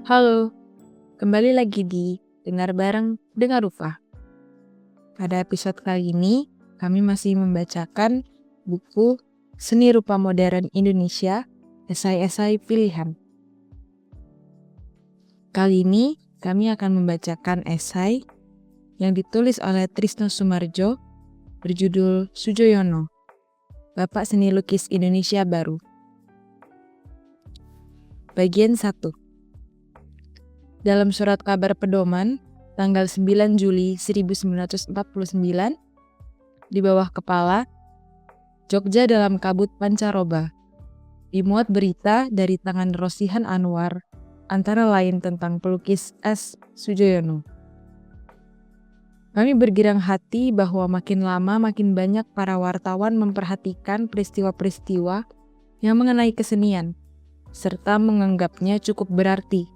Halo, kembali lagi di Dengar Bareng Dengar Rupa. Pada episode kali ini, kami masih membacakan buku Seni Rupa Modern Indonesia, Esai-esai Pilihan. Kali ini, kami akan membacakan esai yang ditulis oleh Trisno Sumarjo berjudul Soejoyono, Bapak Seni Lukis Indonesia Baru. Bagian 1. Dalam surat kabar pedoman, tanggal 9 Juli 1949, di bawah kepala, Jogja dalam kabut pancaroba, dimuat berita dari tangan Rosihan Anwar, antara lain tentang pelukis S. Soejoyono. Kami bergirang hati bahwa makin lama makin banyak para wartawan memperhatikan peristiwa-peristiwa yang mengenai kesenian, serta menganggapnya cukup berarti,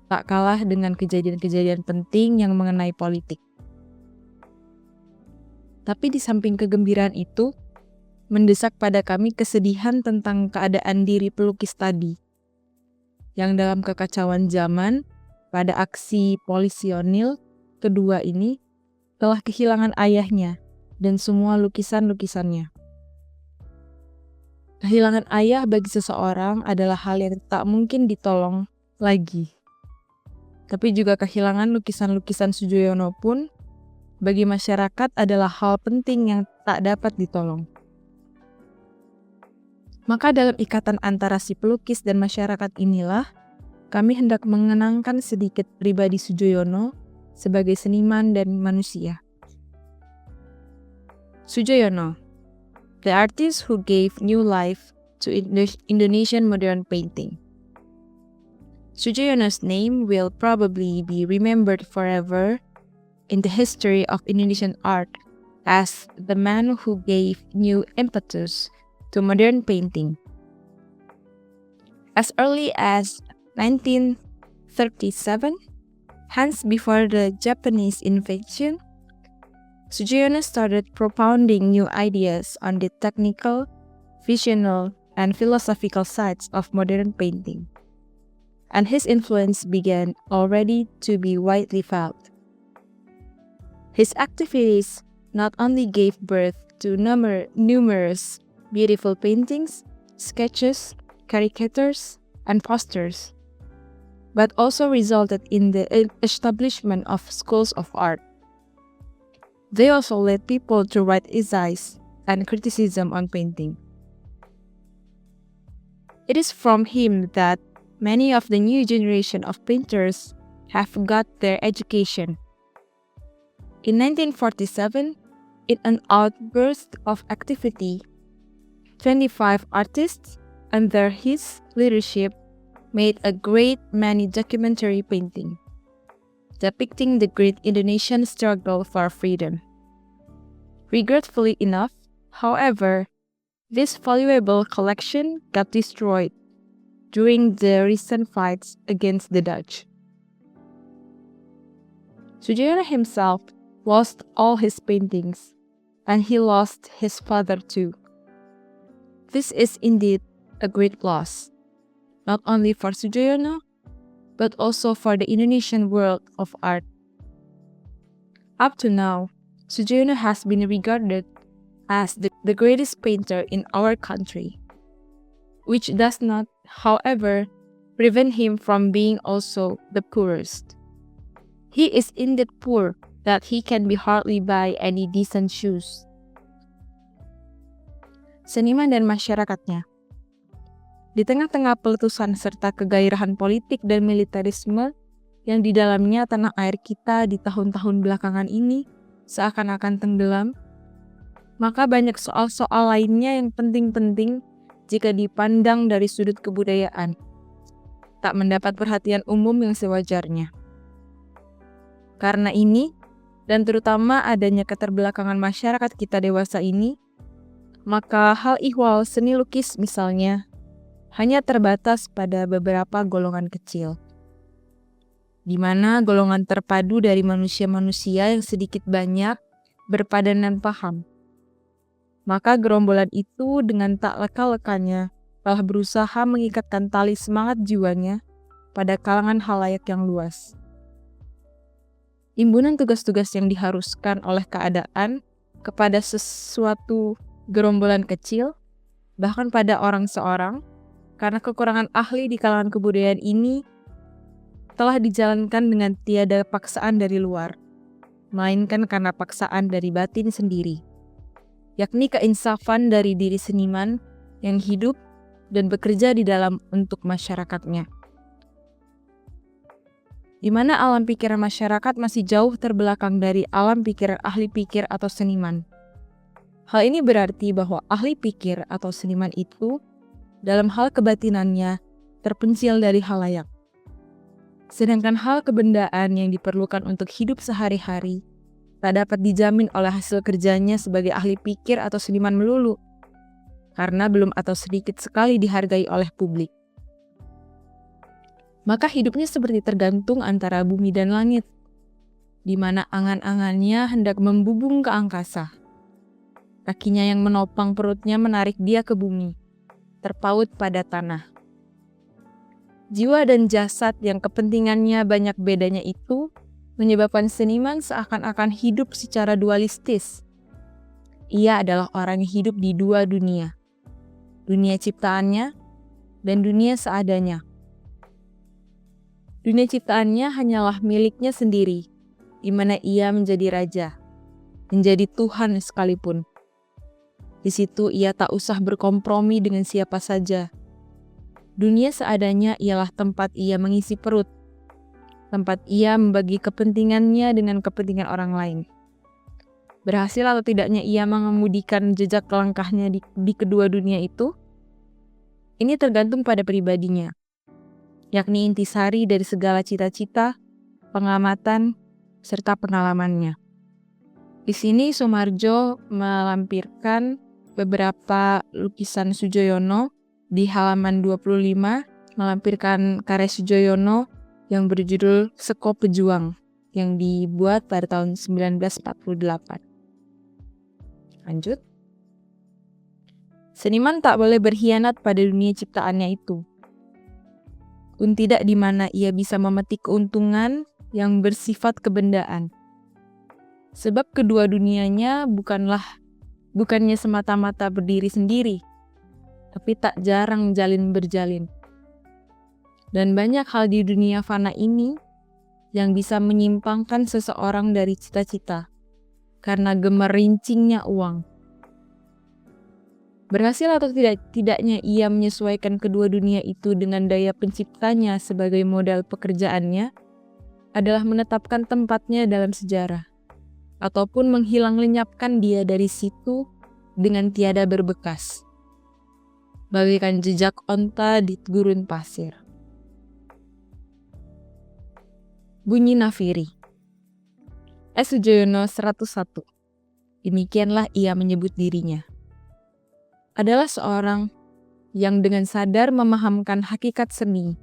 tak kalah dengan kejadian-kejadian penting yang mengenai politik. Tapi di samping kegembiraan itu, mendesak pada kami kesedihan tentang keadaan diri pelukis tadi, yang dalam kekacauan zaman, pada aksi polisionil kedua ini, telah kehilangan ayahnya dan semua lukisan-lukisannya. Kehilangan ayah bagi seseorang adalah hal yang tak mungkin ditolong lagi. Tapi juga kehilangan lukisan-lukisan Soejoyono pun bagi masyarakat adalah hal penting yang tak dapat ditolong. Maka dalam ikatan antara si pelukis dan masyarakat inilah, kami hendak mengenangkan sedikit pribadi Soejoyono sebagai seniman dan manusia. Soejoyono, the artist who gave new life to Indonesian modern painting. Soejoyono's name will probably be remembered forever in the history of Indonesian art as the man who gave new impetus to modern painting. As early as 1937, hence before the Japanese invasion, Soejoyono started propounding new ideas on the technical, visional, and philosophical sides of modern painting. And his influence began already to be widely felt. His activities not only gave birth to numerous beautiful paintings, sketches, caricatures, and posters, but also resulted in the establishment of schools of art. They also led people to write essays and criticism on painting. It is from him that many of the new generation of painters have got their education. In 1947, in an outburst of activity, 25 artists, under his leadership, made a great many documentary painting, depicting the great Indonesian struggle for freedom. Regretfully enough, however, this valuable collection got destroyed during the recent fights against the Dutch. Soejoyono himself lost all his paintings, and he lost his father too. This is indeed a great loss, not only for Soejoyono, but also for the Indonesian world of art. Up to now, Soejoyono has been regarded as the greatest painter in our country, which does not, however, prevent him from being also the poorest. He is indeed poor that he can be hardly buy any decent shoes. Seniman dan masyarakatnya. Di tengah-tengah peletusan serta kegairahan politik dan militerisme yang di dalamnya tanah air kita di tahun-tahun belakangan ini seakan-akan tenggelam, maka banyak soal-soal lainnya yang penting-penting jika dipandang dari sudut kebudayaan, tak mendapat perhatian umum yang sewajarnya. Karena ini, dan terutama adanya keterbelakangan masyarakat kita dewasa ini, maka hal ihwal seni lukis misalnya, hanya terbatas pada beberapa golongan kecil, di mana golongan terpadu dari manusia-manusia yang sedikit banyak berpadanan paham. Maka gerombolan itu dengan tak leka-lekanya telah berusaha mengikatkan tali semangat jiwanya pada kalangan khalayak yang luas. Imbunan tugas-tugas yang diharuskan oleh keadaan kepada sesuatu gerombolan kecil, bahkan pada orang seorang, karena kekurangan ahli di kalangan kebudayaan ini telah dijalankan dengan tiada paksaan dari luar, melainkan karena paksaan dari batin sendiri, yakni keinsafan dari diri seniman yang hidup dan bekerja di dalam untuk masyarakatnya. Di mana alam pikiran masyarakat masih jauh terbelakang dari alam pikiran ahli pikir atau seniman. Hal ini berarti bahwa ahli pikir atau seniman itu dalam hal kebatinannya terpencil dari khalayak. Sedangkan hal kebendaan yang diperlukan untuk hidup sehari-hari tak dapat dijamin oleh hasil kerjanya sebagai ahli pikir atau seniman melulu, karena belum atau sedikit sekali dihargai oleh publik. Maka hidupnya seperti tergantung antara bumi dan langit, di mana angan-angannya hendak membubung ke angkasa. Kakinya yang menopang perutnya menarik dia ke bumi, terpaut pada tanah. Jiwa dan jasad yang kepentingannya banyak bedanya itu menyebabkan seniman seakan-akan hidup secara dualistis. Ia adalah orang yang hidup di dua dunia ciptaannya dan dunia seadanya. Dunia ciptaannya hanyalah miliknya sendiri, di mana ia menjadi raja, menjadi Tuhan sekalipun. Di situ ia tak usah berkompromi dengan siapa saja. Dunia seadanya ialah tempat ia mengisi perut, tempat ia membagi kepentingannya dengan kepentingan orang lain. Berhasil atau tidaknya ia mengemudikan jejak langkahnya di kedua dunia itu, ini tergantung pada pribadinya, yakni intisari dari segala cita-cita, pengamatan, serta pengalamannya. Di sini Soemarjo melampirkan beberapa lukisan Soejoyono di halaman 25, melampirkan karya Soejoyono yang berjudul Seko Pejuang yang dibuat pada tahun 1948. Lanjut. Seniman tak boleh berkhianat pada dunia ciptaannya itu. Pun tidak di mana ia bisa memetik keuntungan yang bersifat kebendaan. Sebab kedua dunianya bukannya semata-mata berdiri sendiri, tapi tak jarang berjalin. Dan banyak hal di dunia fana ini yang bisa menyimpangkan seseorang dari cita-cita, karena gemerincingnya uang. Berhasil atau tidaknya ia menyesuaikan kedua dunia itu dengan daya penciptanya sebagai modal pekerjaannya adalah menetapkan tempatnya dalam sejarah, ataupun menghilang lenyapkan dia dari situ dengan tiada berbekas, bagaikan jejak onta di gurun pasir. Bunyi Nafiri. S. Soejoyono 101. Demikianlah ia menyebut dirinya. Adalah seorang yang dengan sadar memahamkan hakikat seni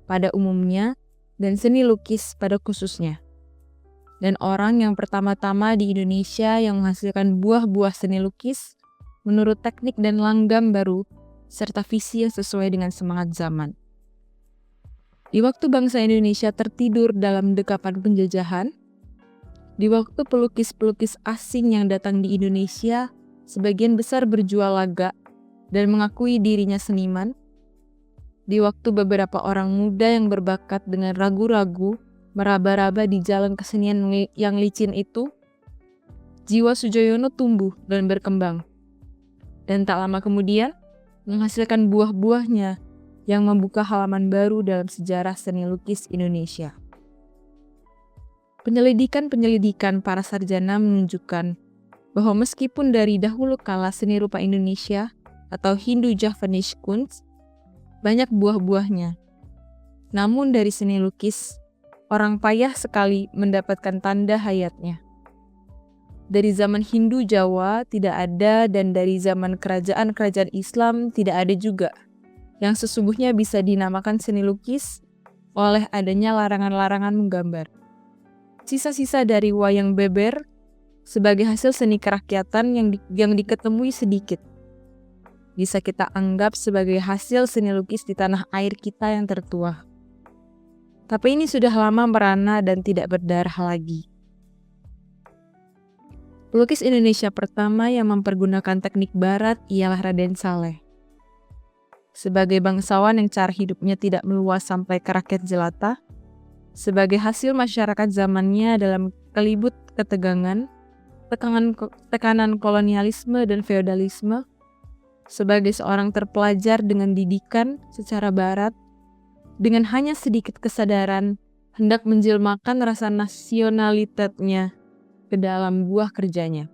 pada umumnya dan seni lukis pada khususnya. Dan orang yang pertama-tama di Indonesia yang menghasilkan buah-buah seni lukis menurut teknik dan langgam baru serta visi yang sesuai dengan semangat zaman. Di waktu bangsa Indonesia tertidur dalam dekapan penjajahan, di waktu pelukis-pelukis asing yang datang di Indonesia sebagian besar berjual laga dan mengakui dirinya seniman, di waktu beberapa orang muda yang berbakat dengan ragu-ragu meraba-raba di jalan kesenian yang licin itu, jiwa Soejoyono tumbuh dan berkembang, dan tak lama kemudian menghasilkan buah-buahnya yang membuka halaman baru dalam sejarah seni lukis Indonesia. Penyelidikan para sarjana menunjukkan bahwa meskipun dari dahulu kala seni rupa Indonesia atau Hindu-Javanese Kunst banyak buah-buahnya, namun dari seni lukis, orang payah sekali mendapatkan tanda hayatnya. Dari zaman Hindu Jawa tidak ada, dan dari zaman kerajaan-kerajaan Islam tidak ada juga, yang sesungguhnya bisa dinamakan seni lukis oleh adanya larangan-larangan menggambar. Sisa-sisa dari wayang beber sebagai hasil seni kerakyatan yang diketemui sedikit, bisa kita anggap sebagai hasil seni lukis di tanah air kita yang tertua. Tapi ini sudah lama merana dan tidak berdarah lagi. Pelukis Indonesia pertama yang mempergunakan teknik barat ialah Raden Saleh. Sebagai bangsawan yang cara hidupnya tidak meluas sampai ke rakyat jelata, sebagai hasil masyarakat zamannya dalam kelibut ketegangan, tekanan kolonialisme dan feodalisme, sebagai seorang terpelajar dengan didikan secara barat, dengan hanya sedikit kesadaran, hendak menjelmakan rasa nasionalitasnya ke dalam buah kerjanya.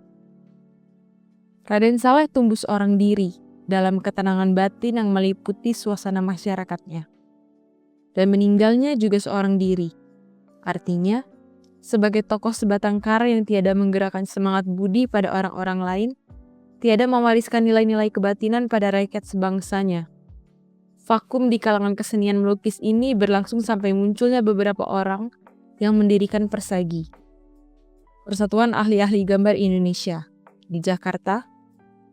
Raden Saleh tumbuh seorang diri dalam ketenangan batin yang meliputi suasana masyarakatnya. Dan meninggalnya juga seorang diri. Artinya, sebagai tokoh sebatang kara yang tiada menggerakkan semangat budi pada orang-orang lain, tiada mewariskan nilai-nilai kebatinan pada rakyat sebangsanya. Vakum di kalangan kesenian melukis ini berlangsung sampai munculnya beberapa orang yang mendirikan Persagi, Persatuan Ahli-Ahli Gambar Indonesia, di Jakarta,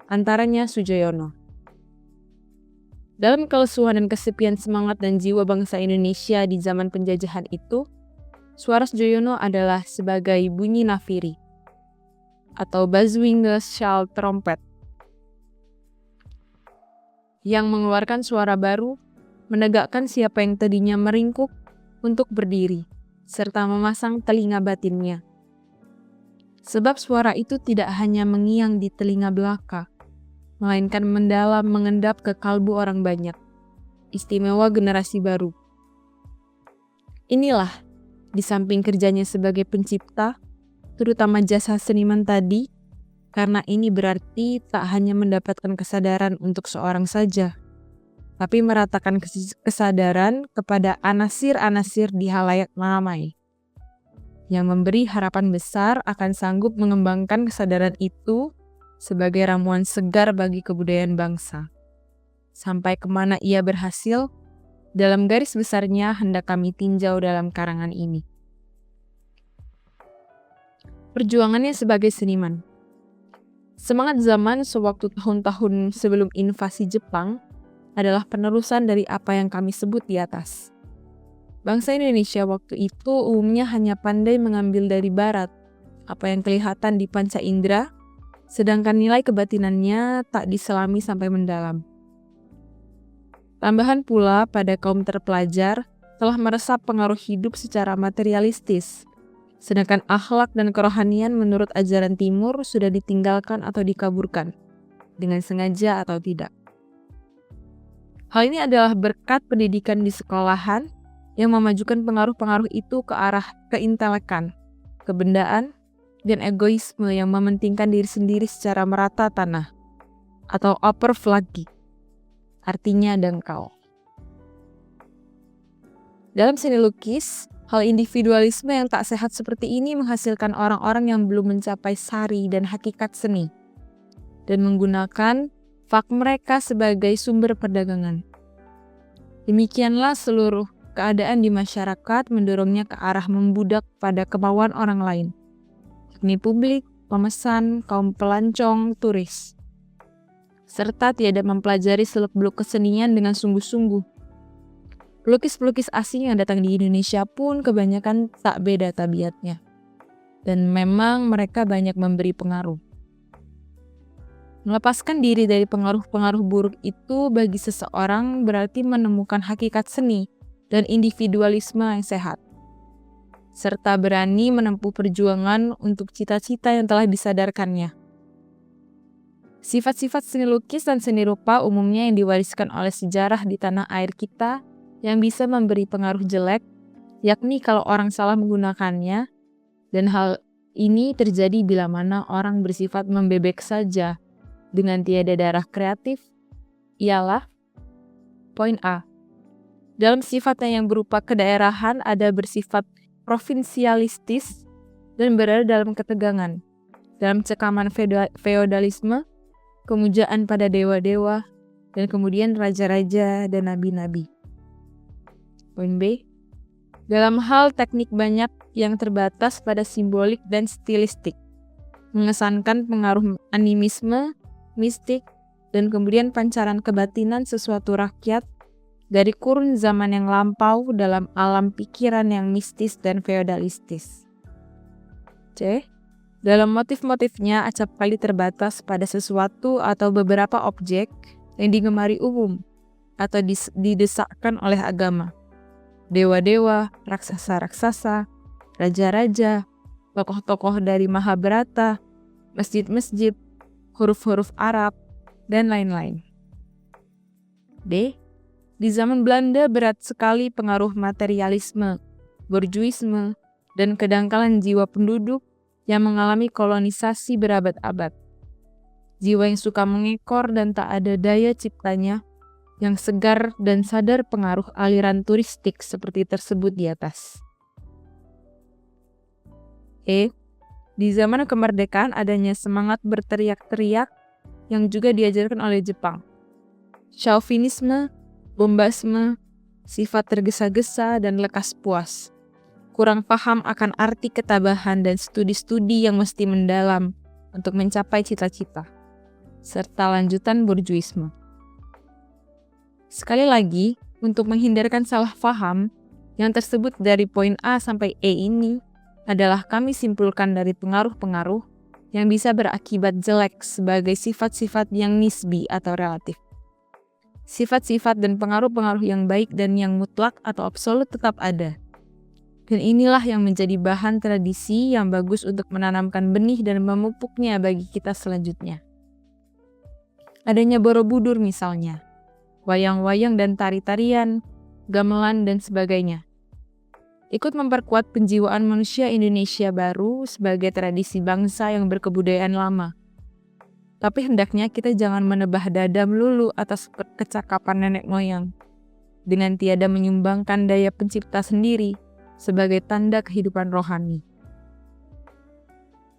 antaranya Soejoyono. Dalam kelesuan dan kesepian semangat dan jiwa bangsa Indonesia di zaman penjajahan itu, suara Soejoyono adalah sebagai bunyi nafiri, atau buzzing shell trompet, yang mengeluarkan suara baru, menegakkan siapa yang tadinya meringkuk untuk berdiri, serta memasang telinga batinnya. Sebab suara itu tidak hanya mengiang di telinga belaka, melainkan mendalam mengendap ke kalbu orang banyak, istimewa generasi baru. Inilah, di samping kerjanya sebagai pencipta, terutama jasa seniman tadi, karena ini berarti tak hanya mendapatkan kesadaran untuk seorang saja, tapi meratakan kesadaran kepada anasir-anasir di halayak ramai, yang memberi harapan besar akan sanggup mengembangkan kesadaran itu sebagai ramuan segar bagi kebudayaan bangsa. Sampai kemana ia berhasil, dalam garis besarnya hendak kami tinjau dalam karangan ini. Perjuangannya sebagai seniman. Semangat zaman sewaktu tahun-tahun sebelum invasi Jepang adalah penerusan dari apa yang kami sebut di atas. Bangsa Indonesia waktu itu umumnya hanya pandai mengambil dari barat apa yang kelihatan di panca indera, sedangkan nilai kebatinannya tak diselami sampai mendalam. Tambahan pula pada kaum terpelajar telah meresap pengaruh hidup secara materialistis, sedangkan akhlak dan kerohanian menurut ajaran Timur sudah ditinggalkan atau dikaburkan, dengan sengaja atau tidak. Hal ini adalah berkat pendidikan di sekolahan yang memajukan pengaruh-pengaruh itu ke arah keintelekan, kebendaan, dan egoisme yang mementingkan diri sendiri secara merata tanah, atau opervlagi, artinya dangkal. Dalam seni lukis, hal individualisme yang tak sehat seperti ini menghasilkan orang-orang yang belum mencapai sari dan hakikat seni, dan menggunakan fak mereka sebagai sumber perdagangan. Demikianlah seluruh keadaan di masyarakat mendorongnya ke arah membudak pada kemauan orang lain, yakni publik, pemesan, kaum pelancong, turis, serta tiada mempelajari seluk-beluk kesenian dengan sungguh-sungguh. Pelukis-pelukis asing yang datang di Indonesia pun kebanyakan tak beda tabiatnya. Dan memang mereka banyak memberi pengaruh. Melepaskan diri dari pengaruh-pengaruh buruk itu bagi seseorang berarti menemukan hakikat seni dan individualisme yang sehat, serta berani menempuh perjuangan untuk cita-cita yang telah disadarkannya. Sifat-sifat seni lukis dan seni rupa umumnya yang diwariskan oleh sejarah di tanah air kita yang bisa memberi pengaruh jelek, yakni kalau orang salah menggunakannya, dan hal ini terjadi bila mana orang bersifat membebek saja dengan tiada darah kreatif, ialah poin A. Dalam sifatnya yang berupa kedaerahan ada bersifat provinsialistis dan berada dalam ketegangan, dalam cekaman feodalisme, kemujaan pada dewa-dewa, dan kemudian raja-raja dan nabi-nabi. Poin B. Dalam hal teknik banyak yang terbatas pada simbolik dan stilistik, mengesankan pengaruh animisme, mistik, dan kemudian pancaran kebatinan sesuatu rakyat dari kurun zaman yang lampau dalam alam pikiran yang mistis dan feodalistis. C. Dalam motif-motifnya acapkali terbatas pada sesuatu atau beberapa objek yang digemari umum atau didesakkan oleh agama. Dewa-dewa, raksasa-raksasa, raja-raja, tokoh-tokoh dari Mahabharata, masjid-masjid, huruf-huruf Arab, dan lain-lain. D. Di zaman Belanda berat sekali pengaruh materialisme, borjuisme, dan kedangkalan jiwa penduduk yang mengalami kolonisasi berabad-abad. Jiwa yang suka mengekor dan tak ada daya ciptanya, yang segar dan sadar pengaruh aliran turistik seperti tersebut di atas. E. Di zaman kemerdekaan adanya semangat berteriak-teriak yang juga diajarkan oleh Jepang. Chauvinisme, bombasme, sifat tergesa-gesa dan lekas puas. Kurang paham akan arti ketabahan dan studi-studi yang mesti mendalam untuk mencapai cita-cita, serta lanjutan borjuisme. Sekali lagi, untuk menghindarkan salah paham, yang tersebut dari poin A sampai E ini adalah kami simpulkan dari pengaruh-pengaruh yang bisa berakibat jelek sebagai sifat-sifat yang nisbi atau relatif. Sifat-sifat dan pengaruh-pengaruh yang baik dan yang mutlak atau absolut tetap ada. Dan inilah yang menjadi bahan tradisi yang bagus untuk menanamkan benih dan memupuknya bagi kita selanjutnya. Adanya Borobudur misalnya, wayang-wayang dan tari-tarian, gamelan dan sebagainya. Ikut memperkuat penjiwaan manusia Indonesia baru sebagai tradisi bangsa yang berkebudayaan lama. Tapi hendaknya kita jangan menebah dada melulu atas kecakapan nenek moyang, dengan tiada menyumbangkan daya pencipta sendiri sebagai tanda kehidupan rohani.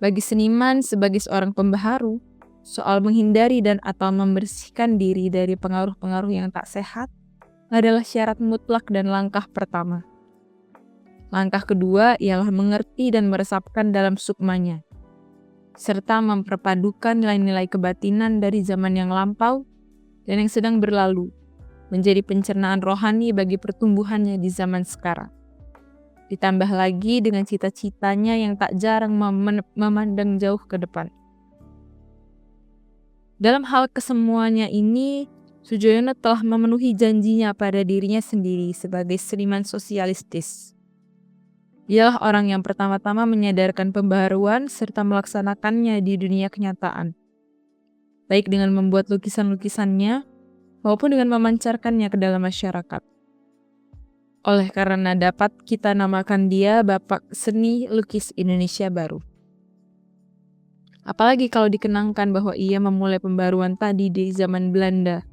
Bagi seniman sebagai seorang pembaharu, soal menghindari dan atau membersihkan diri dari pengaruh-pengaruh yang tak sehat adalah syarat mutlak dan langkah pertama. Langkah kedua ialah mengerti dan meresapkan dalam sukmanya, serta memperpadukan nilai-nilai kebatinan dari zaman yang lampau dan yang sedang berlalu, menjadi pencernaan rohani bagi pertumbuhannya di zaman sekarang. Ditambah lagi dengan cita-citanya yang tak jarang memandang jauh ke depan. Dalam hal kesemuanya ini, Soejoyono telah memenuhi janjinya pada dirinya sendiri sebagai seniman sosialistis. Dialah orang yang pertama-tama menyadarkan pembaharuan serta melaksanakannya di dunia kenyataan, baik dengan membuat lukisan-lukisannya maupun dengan memancarkannya ke dalam masyarakat. Oleh karena dapat kita namakan dia Bapak Seni Lukis Indonesia Baru. Apalagi kalau dikenangkan bahwa ia memulai pembaruan tadi di zaman Belanda.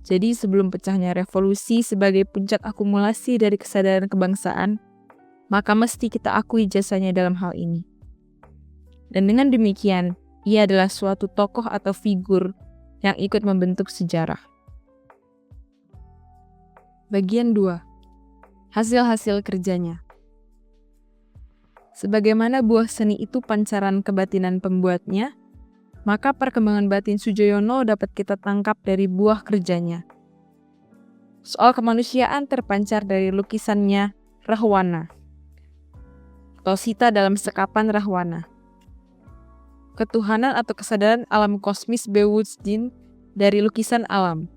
Jadi sebelum pecahnya revolusi sebagai puncak akumulasi dari kesadaran kebangsaan, maka mesti kita akui jasanya dalam hal ini. Dan dengan demikian, ia adalah suatu tokoh atau figur yang ikut membentuk sejarah. Bagian 2. Hasil-hasil kerjanya. Sebagaimana buah seni itu pancaran kebatinan pembuatnya, maka perkembangan batin Soejoyono dapat kita tangkap dari buah kerjanya. Soal kemanusiaan terpancar dari lukisannya Rahwana, Tosita dalam sekapan Rahwana. Ketuhanan atau kesadaran alam kosmis Bewusstijn dari lukisan alam,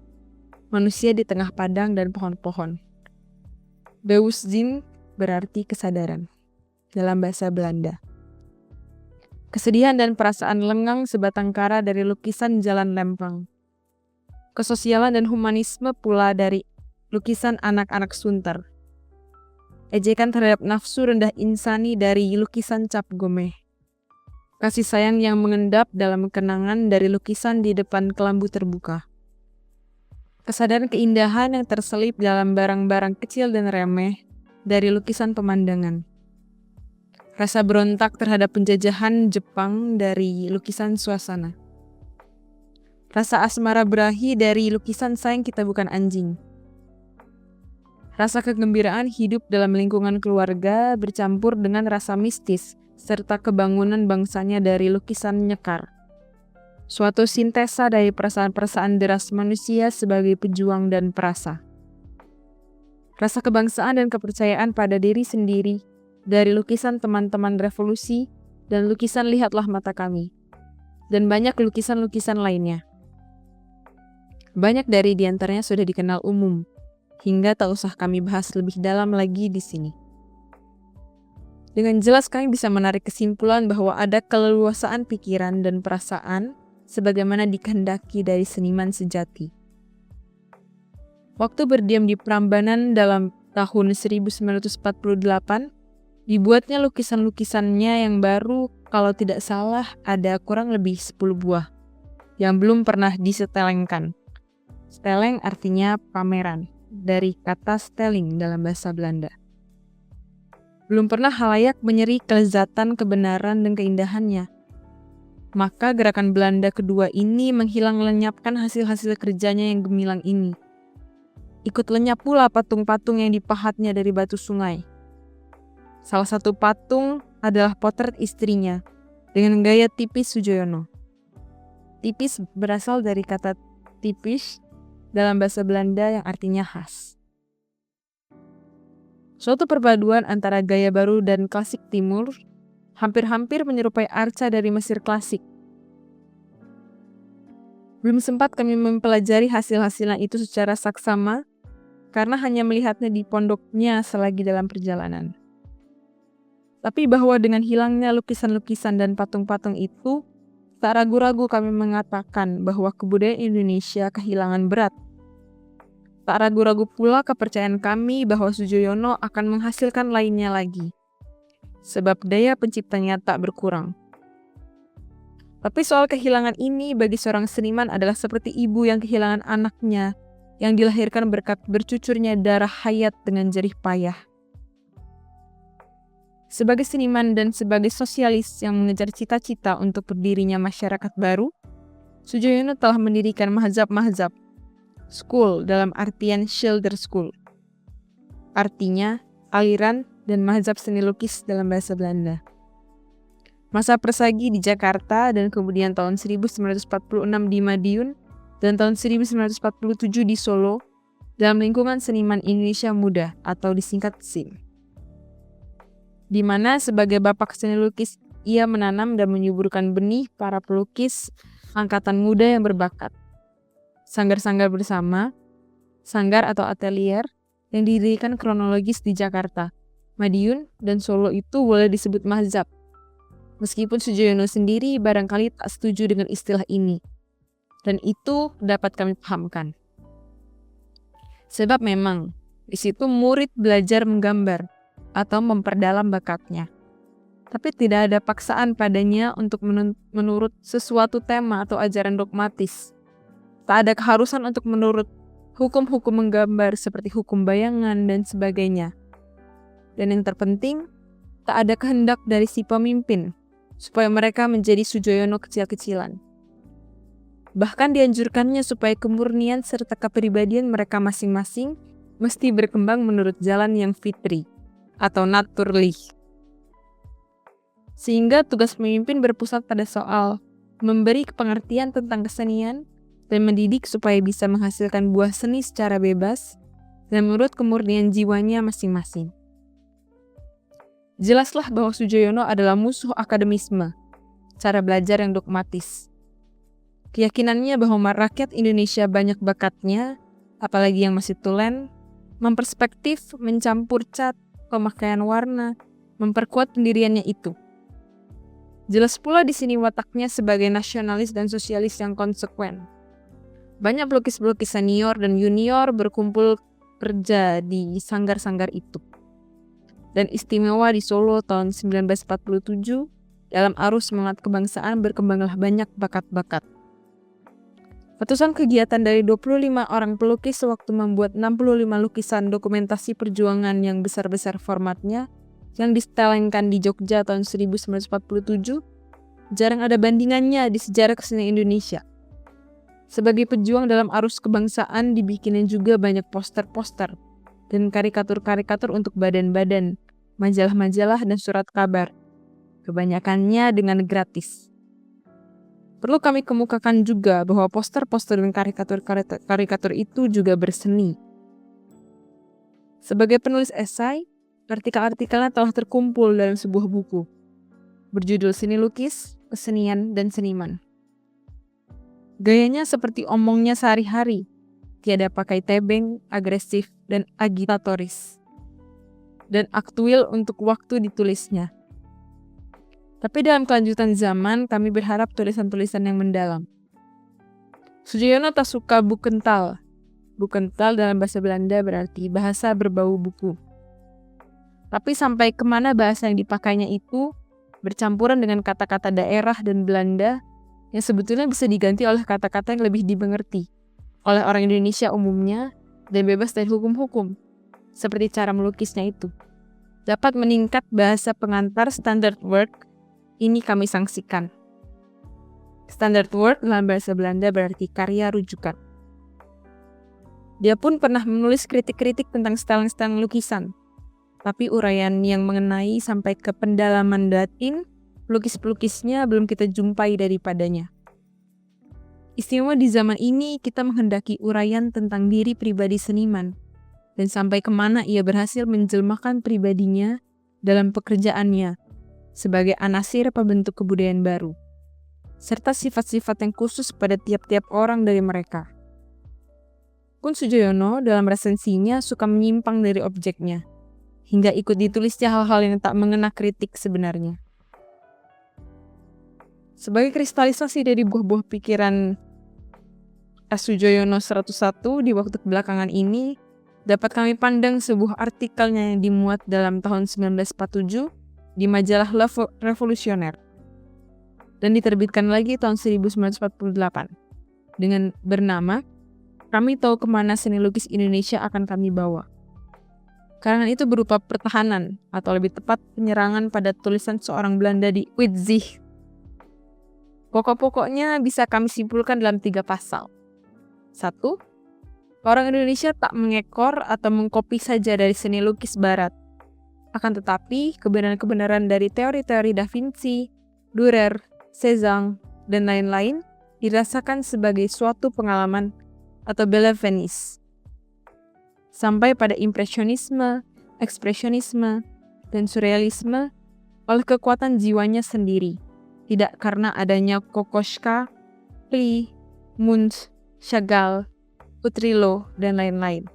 manusia di tengah padang dan pohon-pohon. Bewusstijn berarti kesadaran dalam bahasa Belanda. Kesedihan dan perasaan lengang sebatang kara dari lukisan Jalan Lempeng. Kesosialan dan humanisme pula dari lukisan anak-anak Sunter. Ejekan terhadap nafsu rendah insani dari lukisan Cap Gomeh. Kasih sayang yang mengendap dalam kenangan dari lukisan di depan kelambu terbuka. Kesadaran keindahan yang terselip dalam barang-barang kecil dan remeh dari lukisan pemandangan. Rasa berontak terhadap penjajahan Jepang dari lukisan Suasana. Rasa asmara berahi dari lukisan Sayang Kita Bukan Anjing. Rasa kegembiraan hidup dalam lingkungan keluarga bercampur dengan rasa mistis serta kebangunan bangsanya dari lukisan Nyekar. Suatu sintesa dari perasaan-perasaan deras manusia sebagai pejuang dan perasa. Rasa kebangsaan dan kepercayaan pada diri sendiri dari lukisan teman-teman revolusi dan lukisan Lihatlah Mata Kami, dan banyak lukisan-lukisan lainnya. Banyak dari diantaranya sudah dikenal umum, hingga tak usah kami bahas lebih dalam lagi di sini. Dengan jelas kami bisa menarik kesimpulan bahwa ada keleluasaan pikiran dan perasaan sebagaimana dikehendaki dari seniman sejati. Waktu berdiam di Prambanan dalam tahun 1948, dibuatnya lukisan-lukisannya yang baru, kalau tidak salah ada kurang lebih 10 buah, yang belum pernah disetelengkan. Steleng artinya pameran, dari kata stelling dalam bahasa Belanda. Belum pernah halayak menyeri kelezatan, kebenaran, dan keindahannya. Maka gerakan Belanda kedua ini menghilang lenyapkan hasil-hasil kerjanya yang gemilang ini. Ikut lenyap pula patung-patung yang dipahatnya dari batu sungai. Salah satu patung adalah potret istrinya dengan gaya tipis Sudjojono. Tipis berasal dari kata tipis dalam bahasa Belanda yang artinya khas. Suatu perpaduan antara gaya baru dan klasik timur, hampir-hampir menyerupai arca dari Mesir klasik. Belum sempat kami mempelajari hasil-hasilnya itu secara saksama, karena hanya melihatnya di pondoknya selagi dalam perjalanan. Tapi bahwa dengan hilangnya lukisan-lukisan dan patung-patung itu, tak ragu-ragu kami mengatakan bahwa kebudayaan Indonesia kehilangan berat. Tak ragu-ragu pula kepercayaan kami bahwa Sudjojono akan menghasilkan lainnya lagi, sebab daya penciptanya tak berkurang. Tapi soal kehilangan ini bagi seorang seniman adalah seperti ibu yang kehilangan anaknya, yang dilahirkan berkat bercucurnya darah hayat dengan jerih payah. Sebagai seniman dan sebagai sosialis yang mengejar cita-cita untuk berdirinya masyarakat baru, Sudjojono telah mendirikan mahzab-mahzab, school dalam artian Schilder School. Artinya, aliran dan mahzab seni lukis dalam bahasa Belanda. Masa persagi di Jakarta dan kemudian tahun 1946 di Madiun, dan tahun 1947 di Solo dalam lingkungan seniman Indonesia Muda atau disingkat SIM. Di mana sebagai bapak seni lukis ia menanam dan menyuburkan benih para pelukis angkatan muda yang berbakat. Sanggar-sanggar bersama, sanggar atau atelier yang didirikan kronologis di Jakarta, Madiun, dan Solo itu boleh disebut mahzab. Meskipun Sudjojono sendiri barangkali tak setuju dengan istilah ini. Dan itu dapat kami pahamkan. Sebab memang di situ murid belajar menggambar atau memperdalam bakatnya. Tapi tidak ada paksaan padanya untuk menurut sesuatu tema atau ajaran dogmatis. Tak ada keharusan untuk menurut hukum-hukum menggambar seperti hukum bayangan dan sebagainya. Dan yang terpenting, tak ada kehendak dari si pemimpin supaya mereka menjadi Sudjojono kecil-kecilan. Bahkan dianjurkannya supaya kemurnian serta kepribadian mereka masing-masing mesti berkembang menurut jalan yang fitri atau naturlich. Sehingga tugas pemimpin berpusat pada soal memberi pengertian tentang kesenian dan mendidik supaya bisa menghasilkan buah seni secara bebas dan menurut kemurnian jiwanya masing-masing. Jelaslah bahwa Sudjojono adalah musuh akademisme, cara belajar yang dogmatis. Keyakinannya bahwa rakyat Indonesia banyak bakatnya, apalagi yang masih tulen, memperspektif, mencampur cat, pemakaian warna, memperkuat pendiriannya itu. Jelas pula di sini wataknya sebagai nasionalis dan sosialis yang konsekuen. Banyak pelukis-pelukis senior dan junior berkumpul kerja di sanggar-sanggar itu. Dan istimewa di Solo tahun 1947, dalam arus semangat kebangsaan berkembanglah banyak bakat-bakat. Ratusan kegiatan dari 25 orang pelukis sewaktu membuat 65 lukisan dokumentasi perjuangan yang besar-besar formatnya yang distelengkan di Jogja tahun 1947, jarang ada bandingannya di sejarah kesenian Indonesia. Sebagai pejuang dalam arus kebangsaan dibikinnya juga banyak poster-poster dan karikatur-karikatur untuk badan-badan, majalah-majalah dan surat kabar. Kebanyakannya dengan gratis. Perlu kami kemukakan juga bahwa poster-poster dan karikatur-karikatur itu juga berseni. Sebagai penulis esai, artikel-artikelnya telah terkumpul dalam sebuah buku berjudul Seni Lukis, Kesenian, dan Seniman. Gayanya seperti omongnya sehari-hari, tiada pakai tebeng, agresif, dan agitatoris, dan aktuil untuk waktu ditulisnya. Tapi dalam kelanjutan zaman, kami berharap tulisan-tulisan yang mendalam. Soejoyono tak suka buku kental. Buku kental dalam bahasa Belanda berarti bahasa berbau buku. Tapi sampai kemana bahasa yang dipakainya itu bercampuran dengan kata-kata daerah dan Belanda yang sebetulnya bisa diganti oleh kata-kata yang lebih dimengerti oleh orang Indonesia umumnya dan bebas dari hukum-hukum, seperti cara melukisnya itu. Dapat meningkat bahasa pengantar standard word, ini kami sanksikan. Standard word dalam bahasa Belanda berarti karya rujukan. Dia pun pernah menulis kritik-kritik tentang style-style lukisan, tapi uraian yang mengenai sampai ke pendalaman batin, pelukis-pelukisnya belum kita jumpai daripadanya. Istimewa di zaman ini kita menghendaki uraian tentang diri pribadi seniman, dan sampai kemana ia berhasil menjelmakan pribadinya dalam pekerjaannya sebagai anasir pembentuk kebudayaan baru, serta sifat-sifat yang khusus pada tiap-tiap orang dari mereka. Kun Soejoyono dalam resensinya suka menyimpang dari objeknya, hingga ikut ditulisnya hal-hal yang tak mengena kritik sebenarnya. Sebagai kristalisasi dari buah-buah pikiran Soejoyono 101 di waktu kebelakangan ini, dapat kami pandang sebuah artikelnya yang dimuat dalam tahun 1947 di majalah Le Revolutionnaire dan diterbitkan lagi tahun 1948 dengan bernama Kami Tahu Kemana Seni Lukis Indonesia Akan Kami Bawa. Karangan itu berupa pertahanan, atau lebih tepat penyerangan pada tulisan seorang Belanda di Uitzicht. Pokok-pokoknya bisa kami simpulkan dalam 3 pasal. 1. Orang Indonesia tak mengekor atau mengkopi saja dari seni lukis barat. Akan tetapi, kebenaran-kebenaran dari teori-teori Da Vinci, Dürer, Cézanne, dan lain-lain dirasakan sebagai suatu pengalaman atau bella finis. Sampai pada impresionisme, ekspresionisme, dan surrealisme oleh kekuatan jiwanya sendiri, tidak karena adanya Kokoschka, Klee, Munch, Chagall, Utrillo, dan lain-lain.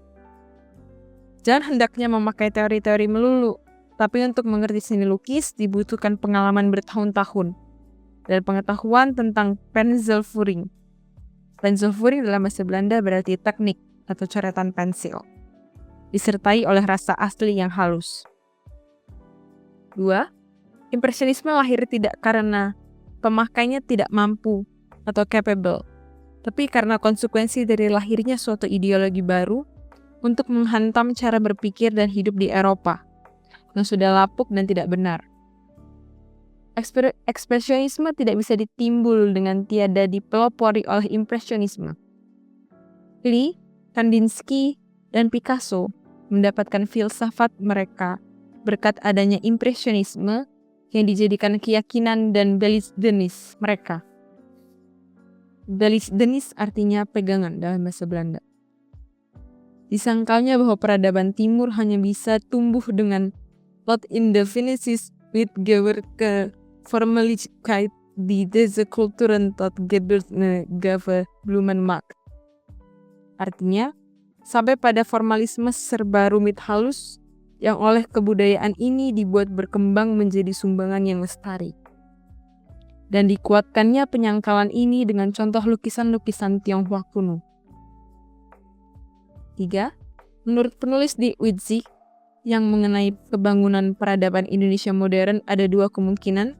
Jangan hendaknya memakai teori-teori melulu, tapi untuk mengerti seni lukis dibutuhkan pengalaman bertahun-tahun dan pengetahuan tentang penselvoering. Penselvoering dalam bahasa Belanda berarti teknik atau coretan pensil, disertai oleh rasa asli yang halus. 2. Impresionisme lahir tidak karena pemakainya tidak mampu atau capable, tapi karena konsekuensi dari lahirnya suatu ideologi baru untuk menghantam cara berpikir dan hidup di Eropa yang sudah lapuk dan tidak benar. Ekspresionisme tidak bisa ditimbul dengan tiada dipelopori oleh impresionisme. Klee, Kandinsky, dan Picasso mendapatkan filsafat mereka berkat adanya impresionisme yang dijadikan keyakinan dan beeldtenis mereka. Beeldtenis artinya pegangan dalam bahasa Belanda. Disangkalnya bahwa peradaban timur hanya bisa tumbuh dengan lot in definities with gewirke Formalichkeit die deze culturen tot gebeurtene gave Blumenmarkt. Artinya, sampai pada formalisme serba rumit halus yang oleh kebudayaan ini dibuat berkembang menjadi sumbangan yang lestari. Dan dikuatkannya penyangkalan ini dengan contoh lukisan-lukisan Tionghoa kuno. 3. Menurut penulis di Uitzicht yang mengenai kebangunan peradaban Indonesia modern ada 2 kemungkinan,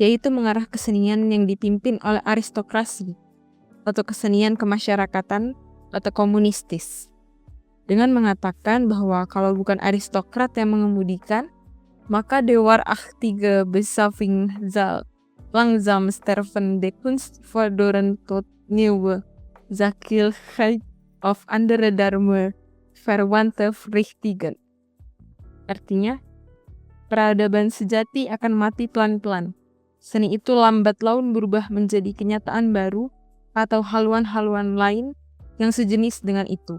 yaitu mengarah kesenian yang dipimpin oleh aristokrasi atau kesenian kemasyarakatan atau komunistis, dengan mengatakan bahwa kalau bukan aristokrat yang mengemudikan, maka de waarachtige beschaving zal langzaam sterven, de kunst verloren tot nieuwe zakelijkheid of andere darme verwante richtigen. Artinya, peradaban sejati akan mati pelan-pelan. Seni itu lambat laun berubah menjadi kenyataan baru atau haluan-haluan lain yang sejenis dengan itu.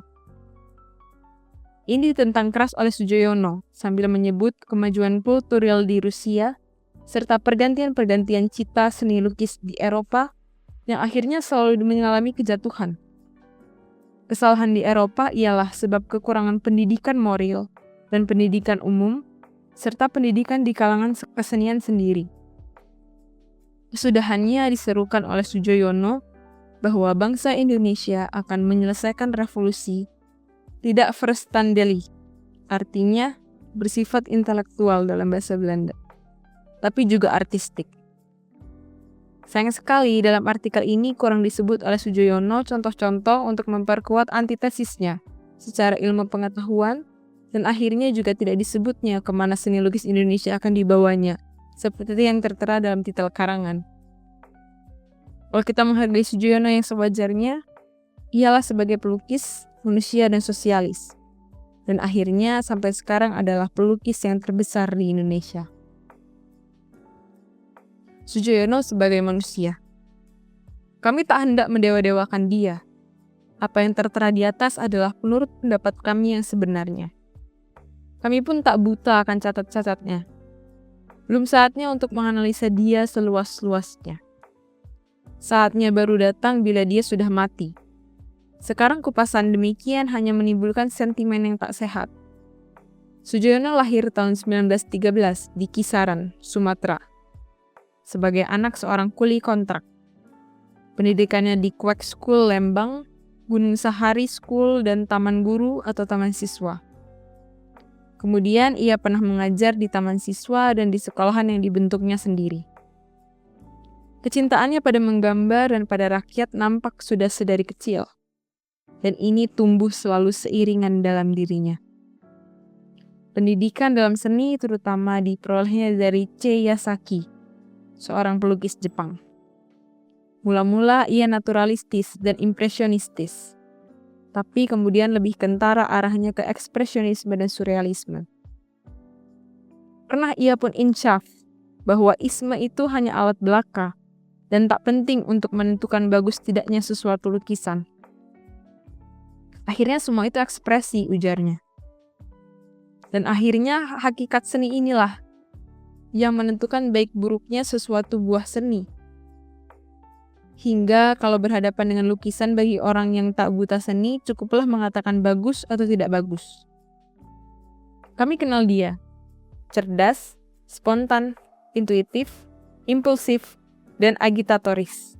Ini ditentang keras oleh Sujoyono sambil menyebut kemajuan kultural di Rusia serta pergantian-pergantian cita seni lukis di Eropa yang akhirnya selalu mengalami kejatuhan. Kesalahan di Eropa ialah sebab kekurangan pendidikan moral dan pendidikan umum serta pendidikan di kalangan kesenian sendiri. Kesudahannya diserukan oleh Sujoyono bahwa bangsa Indonesia akan menyelesaikan revolusi tidak verstandelijk, artinya bersifat intelektual dalam bahasa Belanda, tapi juga artistik. Sayang sekali dalam artikel ini kurang disebut oleh Sujoyono contoh-contoh untuk memperkuat antitesisnya secara ilmu pengetahuan, dan akhirnya juga tidak disebutnya kemana seni lukis Indonesia akan dibawanya, seperti yang tertera dalam titel karangan. Kalau kita menghargai Sujoyono yang sewajarnya, ialah sebagai pelukis, manusia, dan sosialis. Dan akhirnya sampai sekarang adalah pelukis yang terbesar di Indonesia. Sujoyono sebagai manusia. Kami tak hendak mendewa-dewakan dia. Apa yang tertera di atas adalah menurut pendapat kami yang sebenarnya. Kami pun tak buta akan cacat-cacatnya. Belum saatnya untuk menganalisa dia seluas-luasnya. Saatnya baru datang bila dia sudah mati. Sekarang kupasan demikian hanya menimbulkan sentimen yang tak sehat. Sujoyono lahir tahun 1913 di Kisaran, Sumatera, sebagai anak seorang kuli kontrak. Pendidikannya di Kwek School Lembang, Gunung Sahari School, dan Taman Guru atau Taman Siswa. Kemudian ia pernah mengajar di Taman Siswa dan di sekolahan yang dibentuknya sendiri. Kecintaannya pada menggambar dan pada rakyat nampak sudah sedari kecil. Dan ini tumbuh selalu seiringan dalam dirinya. Pendidikan dalam seni terutama diperolehnya dari Cheiyasaki, seorang pelukis Jepang. Mula-mula ia naturalistis dan impresionistis, tapi kemudian lebih kentara arahnya ke ekspresionisme dan surrealisme. Pernah ia pun insyaf bahwa isme itu hanya alat belaka dan tak penting untuk menentukan bagus tidaknya sesuatu lukisan. Akhirnya semua itu ekspresi, ujarnya. Dan akhirnya hakikat seni inilah yang menentukan baik buruknya sesuatu buah seni. Hingga kalau berhadapan dengan lukisan bagi orang yang tak buta seni, cukuplah mengatakan bagus atau tidak bagus. Kami kenal dia. Cerdas, spontan, intuitif, impulsif, dan agitatoris.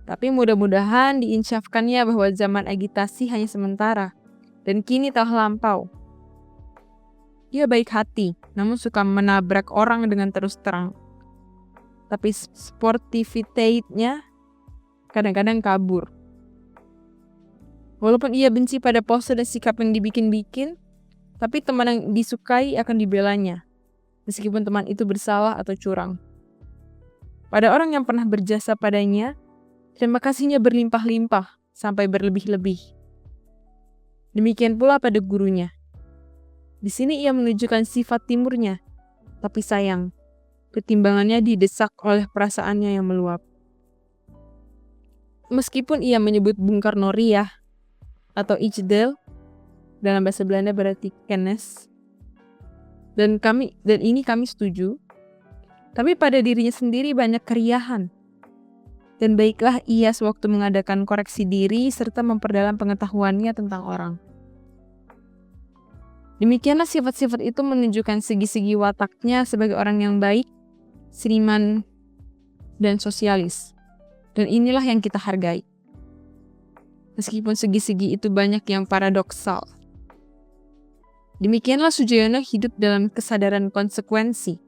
Tapi mudah-mudahan diinsyafkannya bahwa zaman agitasi hanya sementara, dan kini telah lampau. Dia baik hati, namun suka menabrak orang dengan terus terang. Tapi sportivitasnya kadang-kadang kabur. Walaupun ia benci pada pose dan sikap yang dibikin-bikin, tapi teman yang disukai akan dibelanya, meskipun teman itu bersalah atau curang. Pada orang yang pernah berjasa padanya, terima kasihnya berlimpah-limpah sampai berlebih-lebih. Demikian pula pada gurunya. Di sini ia menunjukkan sifat timurnya, tapi sayang, pertimbangannya didesak oleh perasaannya yang meluap. Meskipun ia menyebut Bung Karno riah atau ichdel, dalam bahasa Belanda berarti kennis, dan ini kami setuju, tapi pada dirinya sendiri banyak keriahan. Dan baiklah ia sewaktu mengadakan koreksi diri serta memperdalam pengetahuannya tentang orang. Demikianlah sifat-sifat itu menunjukkan segi-segi wataknya sebagai orang yang baik, seniman, dan sosialis. Dan inilah yang kita hargai. Meskipun segi-segi itu banyak yang paradoksal. Demikianlah Sujoyono hidup dalam kesadaran konsekuensi.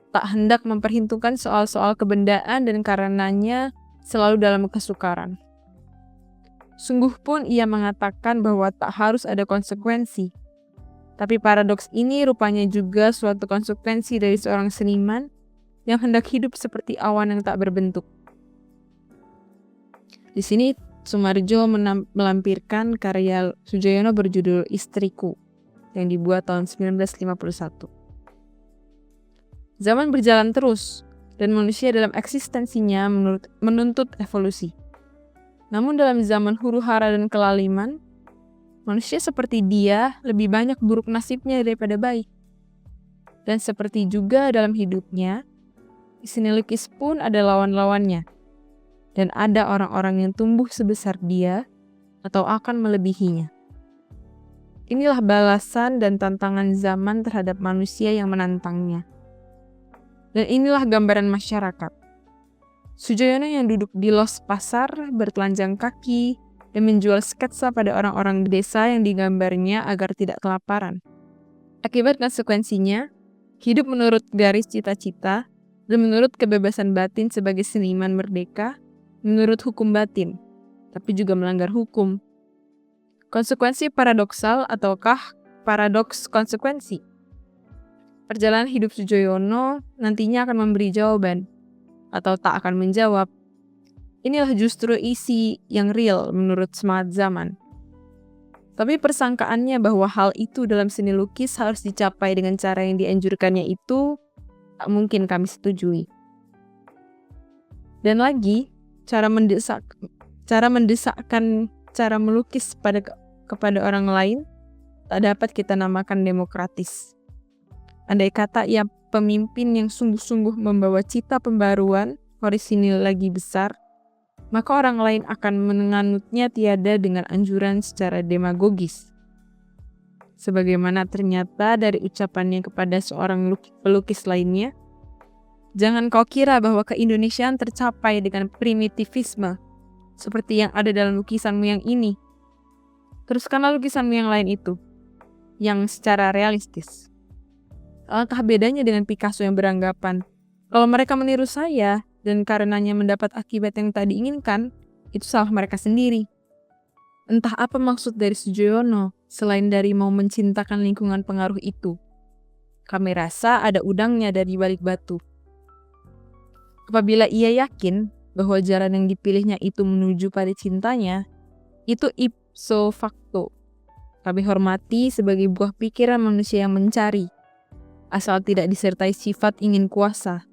Tak hendak memperhitungkan soal-soal kebendaan dan karenanya selalu dalam kesukaran. Sungguh pun ia mengatakan bahwa tak harus ada konsekuensi. Tapi paradoks ini rupanya juga suatu konsekuensi dari seorang seniman yang hendak hidup seperti awan yang tak berbentuk. Di sini Soemarjo melampirkan karya Sujoyono berjudul Istriku yang dibuat tahun 1951. Zaman berjalan terus dan manusia dalam eksistensinya menuntut evolusi. Namun dalam zaman huru-hara dan kelaliman, Manusia seperti dia lebih banyak buruk nasibnya daripada baik. Dan seperti juga dalam hidupnya, seni lukis pun ada lawan-lawannya. Dan ada orang-orang yang tumbuh sebesar dia atau akan melebihinya. Inilah balasan dan tantangan zaman terhadap manusia yang menantangnya. Dan inilah gambaran masyarakat. Sujoyono yang duduk di los pasar, bertelanjang kaki, dan menjual sketsa pada orang-orang desa yang digambarnya agar tidak kelaparan. Akibat konsekuensinya, hidup menurut garis cita-cita, dan menurut kebebasan batin sebagai seniman merdeka, menurut hukum batin, tapi juga melanggar hukum. Konsekuensi paradoksal ataukah paradoks konsekuensi? Perjalanan hidup Sujoyono nantinya akan memberi jawaban, atau tak akan menjawab. Inilah justru isi yang real menurut semangat zaman. Tapi persangkaannya bahwa hal itu dalam seni lukis harus dicapai dengan cara yang dianjurkannya itu tak mungkin kami setujui. Dan lagi, cara mendesakkan cara melukis kepada orang lain tak dapat kita namakan demokratis. Andai kata ia pemimpin yang sungguh-sungguh membawa cita pembaruan, orisinil lagi besar, maka orang lain akan menganutnya tiada dengan anjuran secara demagogis. Sebagaimana ternyata dari ucapannya kepada seorang pelukis lainnya, jangan kau kira bahwa keindonesiaan tercapai dengan primitivisme, seperti yang ada dalam lukisanmu yang ini. Teruskanlah lukisanmu yang lain itu, yang secara realistis. Alangkah bedanya dengan Picasso yang beranggapan, kalau mereka meniru saya dan karenanya mendapat akibat yang tak diinginkan, itu salah mereka sendiri. Entah apa maksud dari Sujoyono, selain dari mau mencintakan lingkungan pengaruh itu. Kami rasa ada udangnya dari balik batu. Apabila ia yakin bahwa jalan yang dipilihnya itu menuju pada cintanya, itu ipso facto. Kami hormati sebagai buah pikiran manusia yang mencari, asal tidak disertai sifat ingin kuasa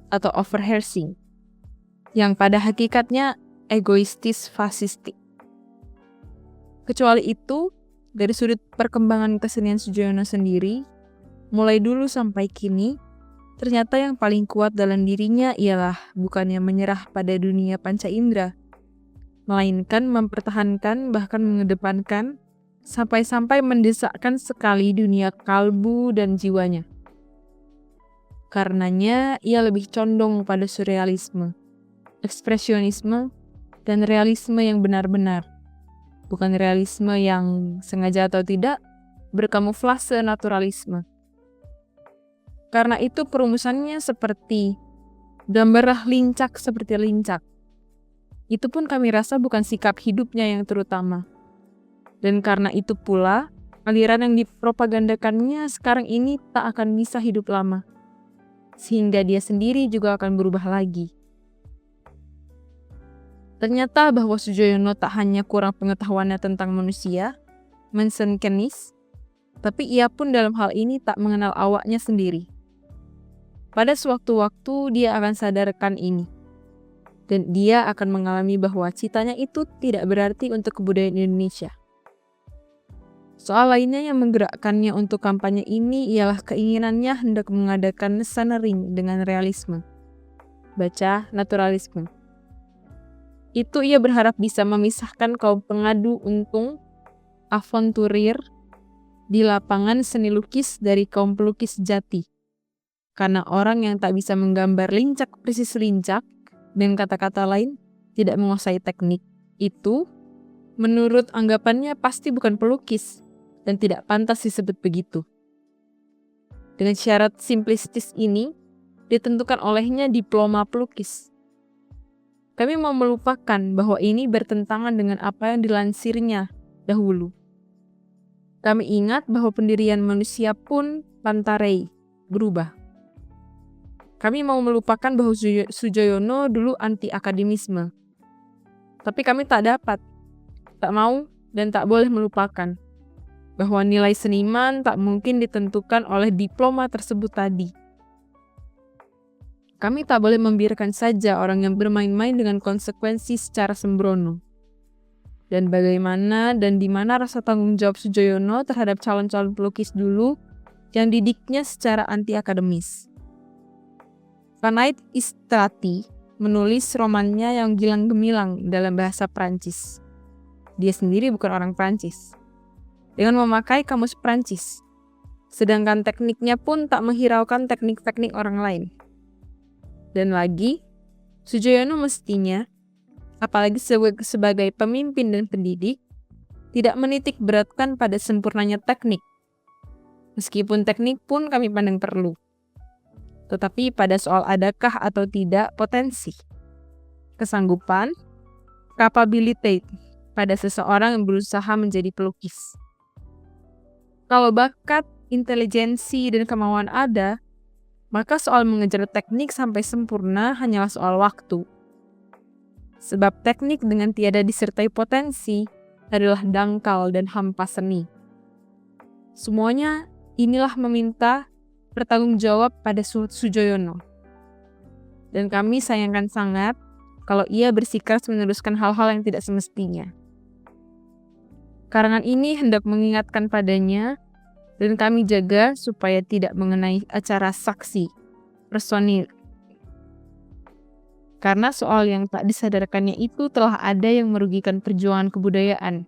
atau overhearsing, yang pada hakikatnya egoistis fasistik. Kecuali itu, dari sudut perkembangan kesenian Sujoyono sendiri, mulai dulu sampai kini, ternyata yang paling kuat dalam dirinya ialah bukannya menyerah pada dunia panca indera, melainkan mempertahankan bahkan mengedepankan sampai-sampai mendesakkan sekali dunia kalbu dan jiwanya. Karenanya ia lebih condong pada surrealisme, ekspresionisme, dan realisme yang benar-benar, bukan realisme yang sengaja atau tidak berkamuflase naturalisme. Karena itu perumusannya seperti gambarlah lincak seperti lincak. Itu pun kami rasa bukan sikap hidupnya yang terutama. Dan karena itu pula, aliran yang dipropagandakannya sekarang ini tak akan bisa hidup lama. Sehingga dia sendiri juga akan berubah lagi. Ternyata bahwa Sujoyono tak hanya kurang pengetahuannya tentang manusia, mensenkenis, tapi ia pun dalam hal ini tak mengenal awaknya sendiri. Pada sewaktu-waktu dia akan sadarkan ini. Dan dia akan mengalami bahwa citanya itu tidak berarti untuk kebudayaan Indonesia. Soal lainnya yang menggerakkannya untuk kampanye ini ialah keinginannya hendak mengadakan sanering dengan realisme. Baca naturalisme. Itu ia berharap bisa memisahkan kaum pengadu untung, avanturir, di lapangan seni lukis dari kaum pelukis sejati. Karena orang yang tak bisa menggambar lincak persis lincak, dengan kata-kata lain, tidak menguasai teknik, itu, menurut anggapannya pasti bukan pelukis, dan tidak pantas disebut begitu. Dengan syarat simplistis ini, ditentukan olehnya diploma pelukis. Kami mau melupakan bahwa ini bertentangan dengan apa yang dilansirnya dahulu. Kami ingat bahwa pendirian manusia pun pantarei, berubah. Kami mau melupakan bahwa Sujoyono dulu anti-akademisme. Tapi kami tak dapat, tak mau, dan tak boleh melupakan bahwa nilai seniman tak mungkin ditentukan oleh diploma tersebut tadi. Kami tak boleh membiarkan saja orang yang bermain-main dengan konsekuensi secara sembrono. dan bagaimana dan di mana rasa tanggung jawab Soejoyono terhadap calon-calon pelukis dulu yang didiknya secara anti-akademis. Vanait Istrati menulis romannya yang gilang gemilang dalam bahasa Prancis. Dia sendiri bukan orang Prancis, dengan memakai kamus Prancis, sedangkan tekniknya pun tak menghiraukan teknik-teknik orang lain. Dan lagi, Soejoyono mestinya, apalagi sebagai pemimpin dan pendidik, tidak menitik beratkan pada sempurnanya teknik. Meskipun teknik pun kami pandang perlu. Tetapi pada soal adakah atau tidak potensi, kesanggupan, capability pada seseorang yang berusaha menjadi pelukis. Kalau bakat, intelijensi, dan kemauan ada, maka soal mengejar teknik sampai sempurna hanyalah soal waktu. Sebab teknik dengan tiada disertai potensi adalah dangkal dan hampa seni. Semuanya inilah meminta bertanggung jawab pada Soejoyono. Dan kami sayangkan sangat kalau ia bersikeras meneruskan hal-hal yang tidak semestinya. Karangan ini hendak mengingatkan padanya, dan kami jaga supaya tidak mengenai acara saksi, personil. Karena soal yang tak disadarkannya itu telah ada yang merugikan perjuangan kebudayaan.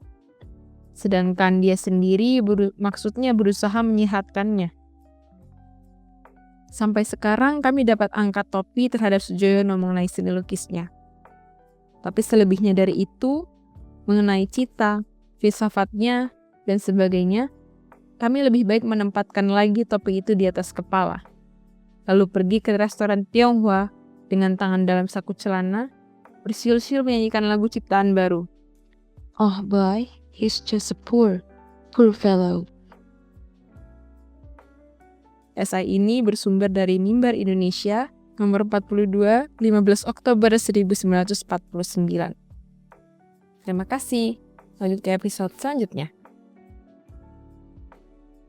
Sedangkan dia sendiri maksudnya berusaha menyehatkannya. Sampai sekarang kami dapat angkat topi terhadap Soejoyono mengenai seni lukisnya. Tapi selebihnya dari itu, mengenai cita, filsafatnya, dan sebagainya, kami lebih baik menempatkan lagi topi itu di atas kepala. Lalu pergi ke restoran Tionghoa dengan tangan dalam saku celana, bersiul-siul menyanyikan lagu ciptaan baru. Oh boy, he's just a poor fellow. Esai ini bersumber dari Mimbar Indonesia, nomor 42, 15 Oktober 1949. Terima kasih. Lanjut ke episode selanjutnya.